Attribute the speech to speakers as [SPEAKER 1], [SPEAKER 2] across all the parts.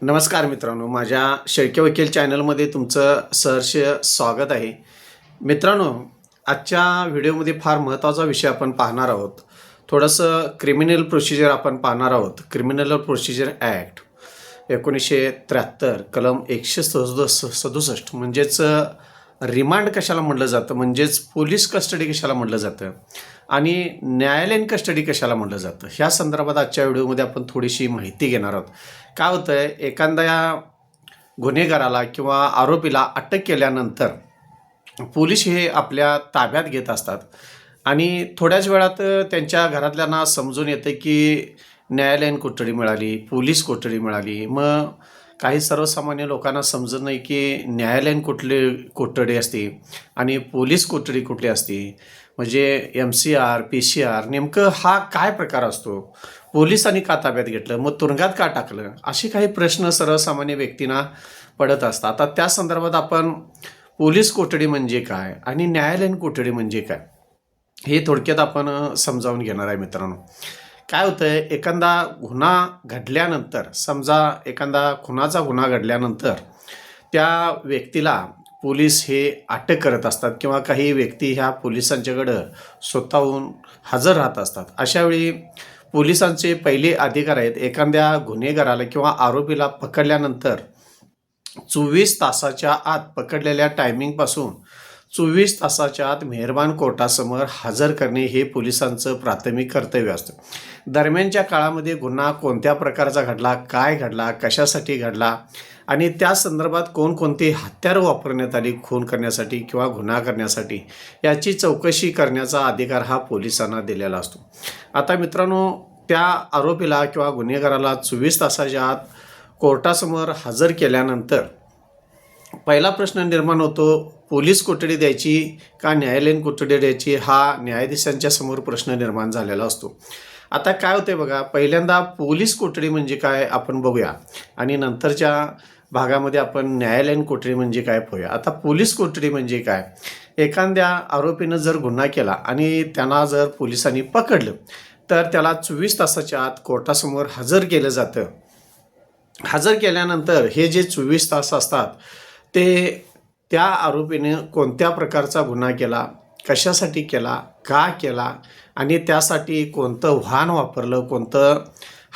[SPEAKER 1] नमस्कार मित्रांनो, माझ्या शेळके वकील चॅनलमध्ये तुमचं सहर्ष स्वागत आहे. मित्रांनो, आजच्या व्हिडिओमध्ये फार महत्त्वाचा विषय आपण पाहणार आहोत. थोडंसं क्रिमिनल प्रोसिजर आपण पाहणार आहोत. क्रिमिनल प्रोसिजर ॲक्ट 1973 कलम 167 म्हणजेच रिमांड कशाला म्हटलं जातं, म्हणजेच पोलीस कस्टडी कशाला म्हटलं जातं आणि न्यायालयीन कस्टडी कशाला म्हटलं जातं, ह्या संदर्भात आजच्या व्हिडिओमध्ये आपण थोडीशी माहिती घेणार आहोत. काय होतं आहे, एखाद्या गुन्हेगाराला किंवा आरोपीला अटक केल्यानंतर पोलीस हे आपल्या ताब्यात घेत असतात आणि थोड्याच वेळात त्यांच्या घरातल्यांना समजून येतं की न्यायालयीन कोठडी मिळाली, पोलीस कोठडी मिळाली. मग काही सर्वसामान्य लोकांना समजत नाही की न्यायालयीन कोठडी असते आणि पोलीस कोठडी कुठली असते, म्हणजे MCR PCR नेमकं हा काय प्रकार असतो, पोलिसांनी का ताब्यात घेतलं, मग तुरुंगात का टाकलं, असे काही प्रश्न सर्वसामान्य व्यक्तींना पडत असतात. आता त्या संदर्भात आपण पोलीस कोठडी म्हणजे काय आणि न्यायालयीन कोठडी म्हणजे काय हे थोडक्यात आपण समजावून घेणार आहे. मित्रांनो, काय होतं आहे, एखादा गुन्हा घडल्यानंतर, समजा एखादा खुनाचा गुन्हा घडल्यानंतर त्या व्यक्तीला पोलीस हे अटक करत असतात किंवा काही व्यक्ती ह्या पोलिसांच्याकडं स्वतःहून हजर राहत असतात. अशावेळी पोलिसांचे पहिले अधिकार आहेत, एखाद्या गुन्हेगाराला किंवा आरोपीला पकडल्यानंतर 24 तासाच्या आत, पकडलेल्या टायमिंगपासून 24 तासाच्या आत मेहरबान कोर्टासमोर हजर करणे हे पोलिसांचं प्राथमिक कर्तव्य असतं. दरम्यानच्या काळामध्ये गुन्हा कोणत्या प्रकारचा घडला, काय घडला, कशासाठी घडला आणि त्या संदर्भात कोणकोणती हत्यारं वापरण्यात आली खून करण्यासाठी किंवा गुन्हा करण्यासाठी, याची चौकशी करण्याचा अधिकार हा पोलिसांना दिलेला असतो. आता मित्रांनो, त्या आरोपीला किंवा गुन्हेगाराला 24 तासाच्या आत कोर्टासमोर हजर केल्यानंतर पहिला प्रश्न निर्माण होतो, पोलीस कोठडी द्यायची का न्यायालयीन कोठडी द्यायची, हा न्यायाधीशांच्या समोर प्रश्न निर्माण झालेला असतो. आता काय होते बघा, पहिल्यांदा पोलीस कोठडी म्हणजे काय आपण बघूया आणि नंतरच्या भागामध्ये आपण न्यायालयीन कोठडी म्हणजे काय पाहूया. आता पोलीस कोठडी म्हणजे काय, एखाद्या आरोपीनं जर गुन्हा केला आणि त्यांना जर पोलिसांनी पकडलं तर त्याला 24 तासाच्या आत कोर्टासमोर हजर केलं जातं. हजर केल्यानंतर हे जे 24 तास असतात ते त्या आरोपीने कोणत्या प्रकारचा गुन्हा केला, कशासाठी केला, का केला आणि त्यासाठी कोणतं वाहन वापरलं, कोणतं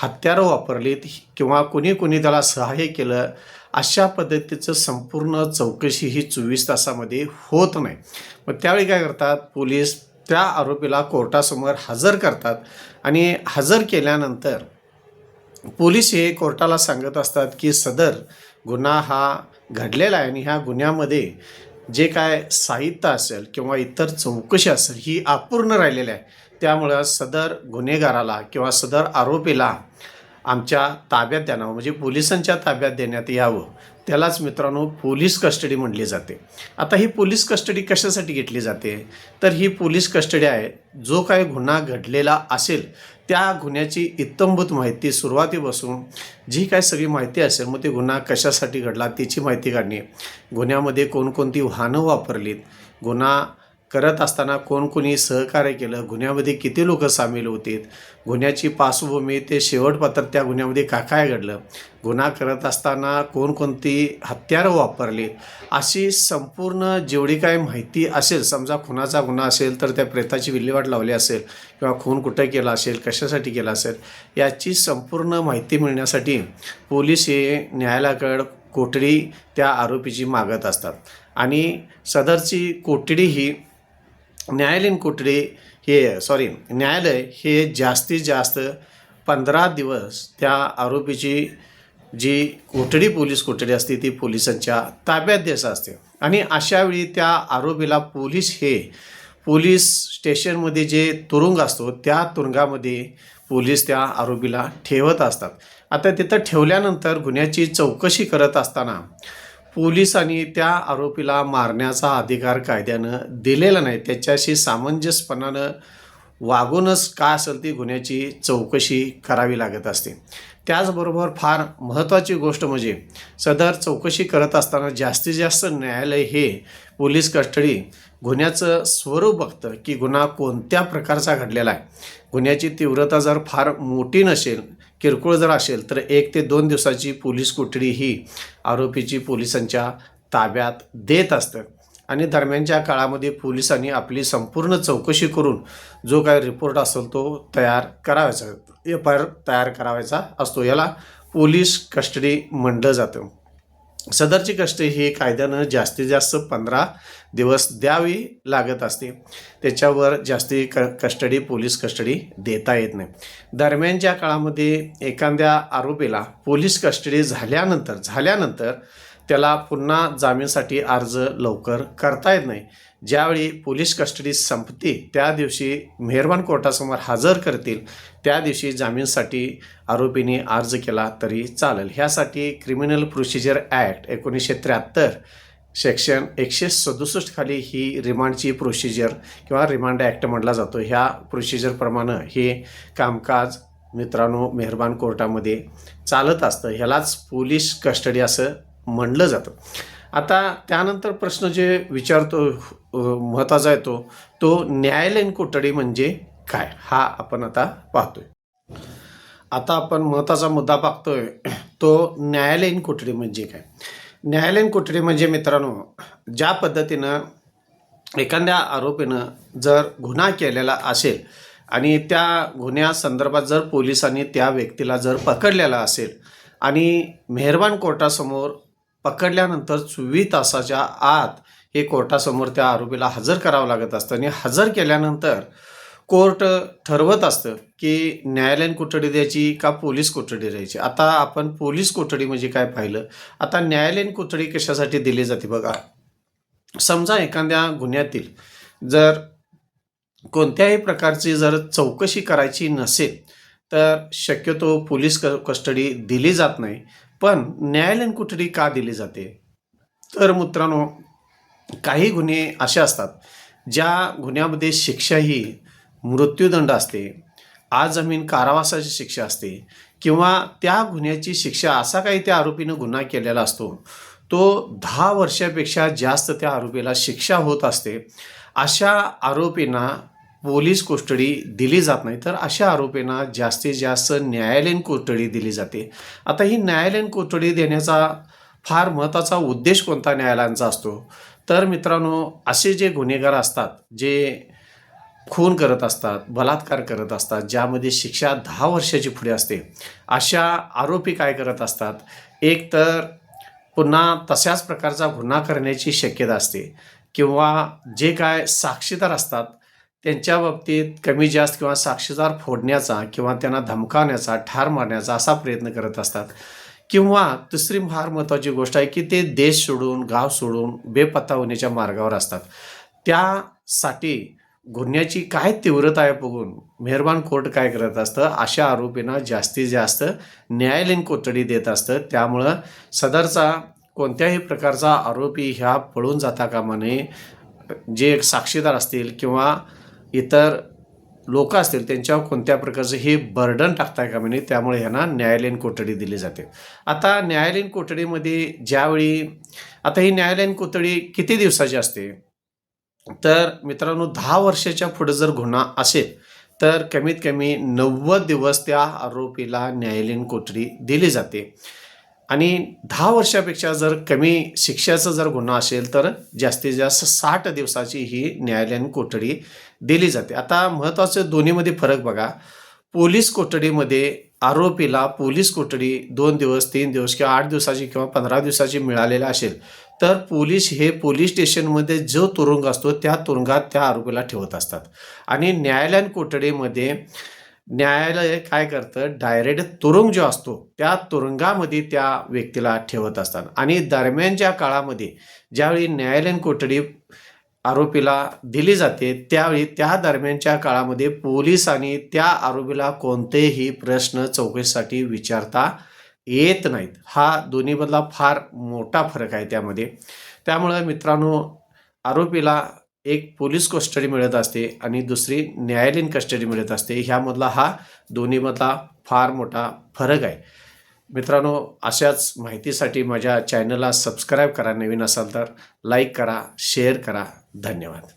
[SPEAKER 1] हत्यारं वापरलीत किंवा कुणी त्याला सहाय्य केलं, अशा पद्धतीचं संपूर्ण चौकशी ही 24 तासामध्ये होत नाही. मग त्यावेळी काय करतात, पोलीस त्या आरोपीला कोर्टासमोर हजर करतात आणि हजर केल्यानंतर पोलीस हे कोर्टाला सांगत असतात की सदर गुन्हा हा घडलेला आहे आणि ह्या गुन्ह्यामध्ये जे काय साहित्य असेल किंवा इतर चौकशी असेल ही अपूर्ण राहिलेली आहे, त्यामुळं सदर गुन्हेगाराला किंवा सदर आरोपीला आमच्या ताब्यात द्यावं, म्हणजे पोलिसांच्या ताब्यात देण्यात यावं. त्यालाच मित्रांनो पोलीस कस्टडी म्हटली जाते. आता ही पोलीस कस्टडी कशासाठी घेतली जाते, तर ही पोलीस कस्टडी आहे, जो काय गुन्हा घडलेला असेल त्या गुन्ह्याची इत्थंभूत माहिती सुरुवातीपासून जी काय सगळी माहिती असेल, मग ते गुन्हा कशासाठी घडला त्याची माहिती काढणे, गुन्ह्यामध्ये कोणकोणती वाहनं वापरलीत, गुन्हा करत असताना कोणी सहकार्य केलं, गुन्ह्यामध्ये किती लोक सामील होते, गुन्ह्याची पार्श्वभूमी ते शेवटपात्र त्या गुन्ह्यामध्ये काय घडलं, गुन्हा करत असताना कोणकोणती हत्यारं वापरली, अशी संपूर्ण जेवढी काय माहिती असेल, समजा खुनाचा गुन्हा असेल तर त्या प्रेताची विल्हेवाट लावली असेल किंवा खून कुठं केला असेल, कशासाठी केला असेल, याची संपूर्ण माहिती मिळण्यासाठी पोलीस हे न्यायालयाकडं कोठडी त्या आरोपीची मागत असतात आणि सदरची कोठडी ही न्यायालयीन कोठडी न्यायालय हे जास्तीत जास्त 15 दिवस त्या आरोपीची जी कोठडी, पोलीस कोठडी असते ती पोलिसांच्या ताब्यात द्यायचं असते. आणि अशावेळी त्या आरोपीला पोलीस स्टेशनमध्ये जे तुरुंग असतो त्या तुरुंगामध्ये पोलीस त्या आरोपीला ठेवत असतात. आता तिथं ठेवल्यानंतर गुन्ह्याची चौकशी करत असताना पोलिसांनी त्या आरोपीला मारण्याचा अधिकार कायद्यानं दिलेला नाही, त्याच्याशी सामंजस्यपणानं वागूनच काय असेल ती गुन्ह्याची चौकशी करावी लागत असते. त्याचबरोबर फार महत्त्वाची गोष्ट म्हणजे सदर चौकशी करत असताना जास्तीत जास्त न्यायालय हे पोलीस कस्टडी गुन्ह्याचं स्वरूप बघतं की गुन्हा कोणत्या प्रकारचा घडलेला आहे. गुन्ह्याची तीव्रता जर फार मोठी नसेल किरकोळ जर असेल तर 1 ते 2 दिवसाची पोलीस कोठडी ही आरोपीची पोलिसांच्या ताब्यात देत असतं आणि दरम्यानच्या काळामध्ये पोलिसांनी आपली संपूर्ण चौकशी करून जो काय रिपोर्ट असेल तो तयार करायचा, FIR तयार करायचा असतो. याला पोलीस कस्टडी म्हटलं जातं. सदरची कस्टडी ही कायद्यानं जास्तीत जास्त 15 दिवस द्यावी लागत असते. त्याच्यावर जास्ती कस्टडी पोलीस कस्टडी देता येत नाही. दरम्यानच्या काळामध्ये एखाद्या आरोपीला पोलीस कस्टडी झाल्यानंतर त्याला पुन्हा जामीनसाठी अर्ज लवकर करता येत नाही. ज्यावेळी पोलीस कस्टडी संपते त्या दिवशी मेहरबान कोर्टासमोर हजर करतील, त्या दिवशी जामीनसाठी आरोपीने अर्ज केला तरी चालेल. ह्यासाठी क्रिमिनल प्रोसिजर ॲक्ट 1973 सेक्शन 167 खाली ही रिमांडची प्रोसिजर किंवा रिमांड ॲक्ट म्हटला जातो. ह्या प्रोसिजरप्रमाणे हे कामकाज मित्रांनो मेहरबान कोर्टामध्ये चालत असतं. ह्यालाच पोलीस कस्टडी असं म्हणलं जातं. आता त्यानंतर प्रश्न जे विचारतो महत्त्वाचा आहे तो न्यायालयीन कोठडी म्हणजे काय, हा आपण आता पाहतोय. आता आपण महत्त्वाचा मुद्दा पाहतोय तो न्यायालयीन कोठडी म्हणजे काय. न्यायालयीन कोठडी म्हणजे मित्रांनो ज्या पद्धतीनं एखाद्या आरोपीनं जर गुन्हा केलेला असेल आणि त्या गुन्ह्यासंदर्भात जर पोलिसांनी त्या व्यक्तीला जर पकडलेला असेल आणि मेहरबान कोर्टासमोर पकडल्यानंतर 24 तासाच्या आत हे कोर्टासमोर त्या आरोपीला हजर करावं लागत असतं आणि हजर केल्यानंतर कोर्ट ठरवत असतं की न्यायालयीन कोठडी द्यायची का पोलीस कोठडी द्यायची. आता आपण पोलीस कोठडी म्हणजे काय पाहिलं. आता न्यायालयीन कोठडी कशासाठी दिली जाते बघा. समजा एखाद्या गुन्ह्यातील जर कोणत्याही प्रकारची जर चौकशी करायची नसेल तर शक्यतो पोलीस कस्टडी दिली जात नाही. पण न्यायालयीन कोठडी का दिली जाते तर मित्रांनो काही गुन्हे असे असतात ज्या गुन्ह्यामध्ये शिक्षा ही मृत्यूदंड असते, आजमीन कारावासाची शिक्षा असते किंवा त्या गुन्ह्याची शिक्षा असा काही त्या आरोपीनं गुन्हा केलेला असतो तो 10 वर्षापेक्षा जास्त त्या आरोपीला शिक्षा होत असते. अशा आरोपींना पोलीस कोठडी दिली जात नाही तर अशा आरोपींना जास्तीत जास्त न्यायालयीन कोठडी दिली जाते. आता ही न्यायालयीन कोठडी देण्याचा फार महत्त्वाचा उद्देश कोणता न्यायालयांचा असतो तर मित्रांनो असे जे गुन्हेगार असतात जे खून करत असतात, बलात्कार करत असतात, ज्यामध्ये शिक्षा 10 वर्षाची पुढे असते, अशा आरोपी काय करत असतात, एक तर पुन्हा तशाच प्रकारचा गुन्हा करण्याची शक्यता असते किंवा जे काय साक्षीदार असतात त्यांच्या बाबतीत कमी जास्त किंवा साक्षीदार फोडण्याचा किंवा त्यांना धमकावण्याचा, ठार मारण्याचा असा प्रयत्न करत असतात. किंवा दुसरी फार महत्त्वाची गोष्ट आहे की ते देश सोडून, गाव सोडून बेपत्ता होण्याच्या मार्गावर असतात. त्यासाठी गुन्ह्याची काय तीव्रता आहे बघून मेहरबान कोर्ट काय करत असतं, अशा आरोपींना जास्तीत जास्त न्यायालयीन कोठडी देत असतं. त्यामुळं सदरचा कोणत्याही प्रकारचा आरोपी ह्या पळून जाता कामा नये. जे साक्षीदार असतील किंवा इतर लोक असतील त्यांच्यावर कोणत्या प्रकारचं हे बर्डन टाकता कामा नये. त्यामुळे ह्यांना न्यायालयीन कोठडी दिली जाते. आता न्यायालयीन कोठडीमध्ये ज्यावेळी आता ही न्यायालयीन कोठडी किती दिवसाची असते तर मित्रांनो 10 वर्षाच्या पुढे जर गुन्हा असेल तर कमीत कमी 90 दिवस त्या आरोपीला न्यायालयीन कोठडी दिली जाते आणि 10 वर्षापेक्षा जर कमी शिक्षेचा जर गुन्हा असेल तर जास्तीत जास्त 60 दिवसाची ही न्यायालयीन कोठडी दिली जाते. आता महत्त्वाचं दोन्हीमध्ये फरक बघा. पोलीस कोठडीमध्ये आरोपीला पोलीस कोठडी 2 दिवस, 3 दिवस किंवा 8 दिवसाची किंवा 15 दिवसाची मिळालेला असेल तर पोलीस हे पोलीस स्टेशनमध्ये जो तुरुंग असतो त्या तुरुंगात त्या आरोपीला ठेवत असतात आणि न्यायालयीन कोठडीमध्ये न्यायालय काय करतं, डायरेक्ट तुरुंग जो असतो त्या तुरुंगामध्ये त्या व्यक्तीला ठेवत असतात. आणि दरम्यानच्या काळामध्ये ज्यावेळी न्यायालयीन कोठडी आरोपीला दिली जाते त्यावेळी त्या दरम्यानच्या काळामध्ये पोलिसांनी त्या आरोपीला कोणतेही प्रश्न चौकशीसाठी विचारता येत नाहीत. हा दोन्हीमधला फार मोठा फरक आहे त्यामध्ये. त्यामुळे मित्रांनो आरोपीला एक पोलीस कस्टडी मिळत असते आणि दुसरी न्यायालयीन कस्टडी मिळत असते. ह्यामधला हा दोन्हीमधला फार मोठा फरक आहे. मित्रांनो अशाच माहितीसाठी माझ्या चॅनलला सबस्क्राईब करा. नवीन असाल तर लाईक करा, शेअर करा. धन्यवाद.